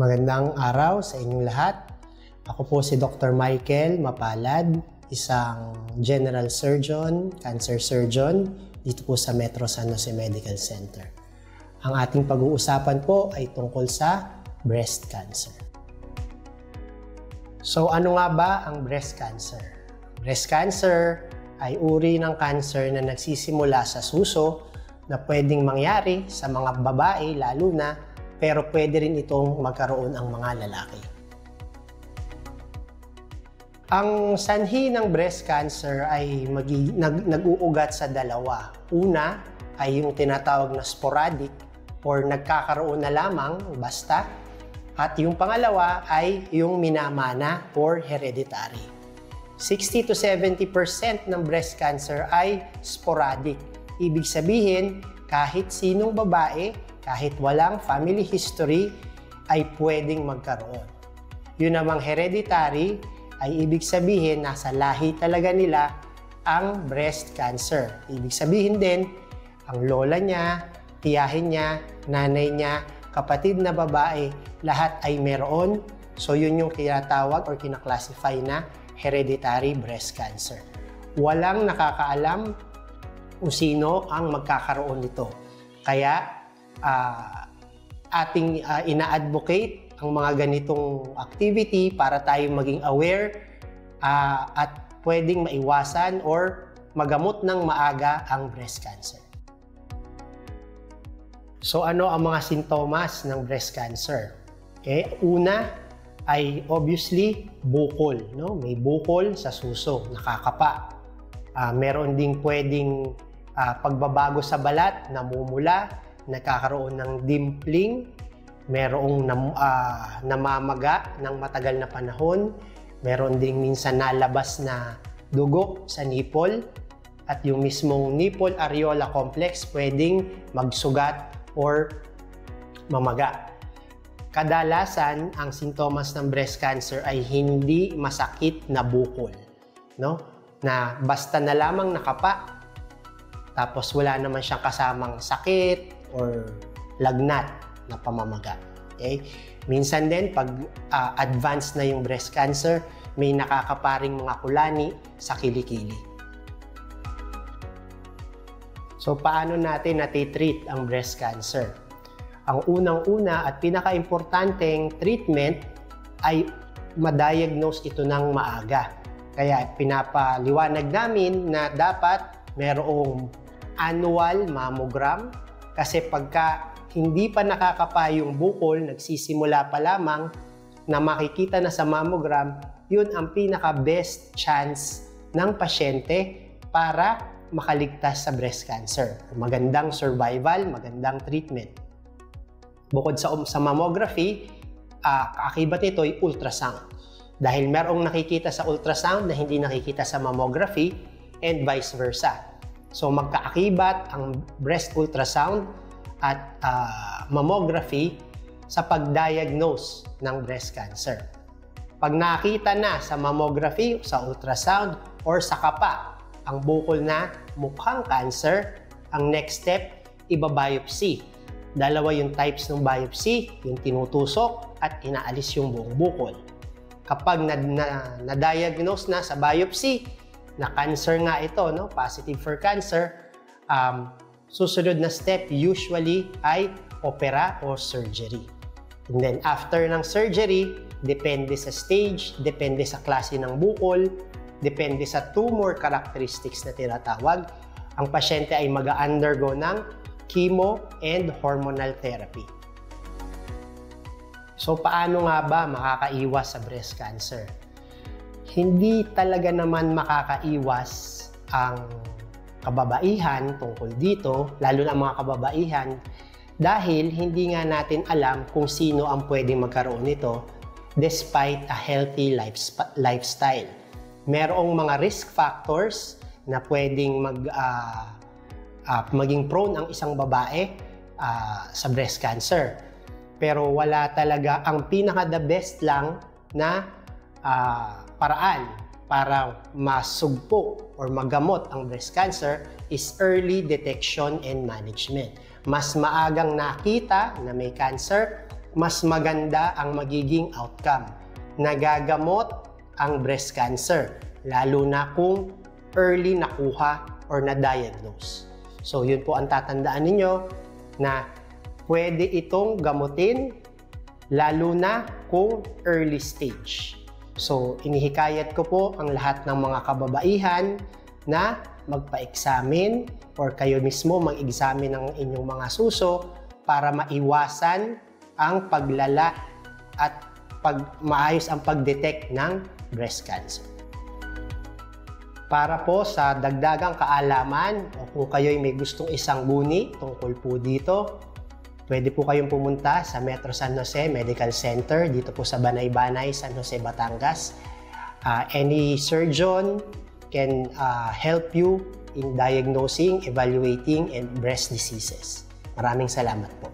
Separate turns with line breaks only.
Magandang araw sa inyong lahat. Ako po si Dr. Michael Mapalad, isang General Surgeon, Cancer Surgeon dito po sa Metro San Jose Medical Center. Ang ating pag-uusapan po ay tungkol sa breast cancer. So ano nga ba ang breast cancer? Breast cancer ay uri ng cancer na nagsisimula sa suso na pwedeng mangyari sa mga babae lalo na, pero pwede rin itong magkaroon ang mga lalaki. Ang sanhi ng breast cancer ay nag-uugat sa dalawa. Una ay yung tinatawag na sporadic or nagkakaroon na lamang basta. At yung pangalawa ay yung minamana or hereditary. 60 to 70% ng breast cancer ay sporadic. Ibig sabihin, kahit sinong babae, kahit walang family history, ay pwedeng magkaroon. Yun namang hereditary, ay ibig sabihin nasa lahi talaga nila ang breast cancer. Ibig sabihin din, ang lola niya, tiyahin niya, nanay niya, kapatid na babae, lahat ay meron. So yun yung tinatawag or kinaklasify na hereditary breast cancer. Walang nakakaalam kung sino ang magkakaroon nito. Kaya ating ina-advocate ang mga ganitong activity para tayo maging aware at pwedeng maiwasan or magamot ng maaga ang breast cancer. So ano ang mga sintomas ng breast cancer? Okay, una ay obviously bukol, no? May bukol sa suso, nakakapa. Meron ding pwedeng pagbabago sa balat, namumula, nagkakaroon ng dimpling, merong namamaga ng matagal na panahon, meron ding minsan nalabas na dugo sa nipple, at yung mismong nipple areola complex pwedeng magsugat or mamaga. Kadalasan, ang sintomas ng breast cancer ay hindi masakit na bukol, no? Na basta na lamang nakapa, tapos wala naman siyang kasamang sakit or lagnat na pamamaga. Okay? Minsan din, pag advanced na yung breast cancer, may nakakaparing mga kulani sa kilikili. So, paano natin natitreat ang breast cancer? Ang unang-una at pinaka-importanteng treatment ay ma-diagnose ito ng maaga. Kaya pinapaliwanag namin na dapat merong annual mammogram, kasi pagka hindi pa nakakapa yung bukol, nagsisimula pa lamang na makikita na sa mammogram, yun ang pinaka-best chance ng pasyente para makaligtas sa breast cancer. Magandang survival, magandang treatment. Bukod sa mammography, kaakibat nito ay ultrasound. Dahil merong nakikita sa ultrasound na hindi nakikita sa mammography and vice versa. So magkaakibat ang breast ultrasound at mammography sa pag-diagnose ng breast cancer. Pag nakita na sa mammography, sa ultrasound, or sa kapa ang bukol na mukhang cancer, ang next step, iba-biopsy. Dalawa yung types ng biopsy, yung tinutusok at inaalis yung buong bukol. Kapag na-diagnose na sa biopsy na cancer nga ito, no? Positive for cancer, susunod na step usually ay opera o surgery. And then after ng surgery, depende sa stage, depende sa klase ng bukol, depende sa tumor characteristics na tinatawag, ang pasyente ay mag-undergo ng chemo and hormonal therapy. So paano nga ba makakaiwas sa breast cancer? Hindi talaga naman makakaiwas ang kababaihan tungkol dito, lalo na ang mga kababaihan, dahil hindi nga natin alam kung sino ang pwedeng magkaroon nito despite a healthy lifestyle. Merong mga risk factors na pwedeng maging prone ang isang babae sa breast cancer. Pero wala talaga, ang pinaka-the best lang na paraan para masugpo or magamot ang breast cancer is early detection and management. Mas maagang nakita na may cancer, mas maganda ang magiging outcome. Nagagamot ang breast cancer, lalo na kung early nakuha or na-diagnose. So yun po ang tatandaan ninyo, na pwede itong gamutin lalo na kung early stage. So inihikayat ko po ang lahat ng mga kababaihan na magpa-examine or kayo mismo mag-examine ng inyong mga suso para maiwasan ang paglala at maayos ang pag-detect ng breast cancer. Para po sa dagdagang kaalaman o kung kayo'y may gustong isang guni tungkol po dito, pwede po kayong pumunta sa Metro San Jose Medical Center dito po sa Banay-Banay, San Jose, Batangas. Any surgeon can help you in diagnosing, evaluating, and breast diseases. Maraming salamat po.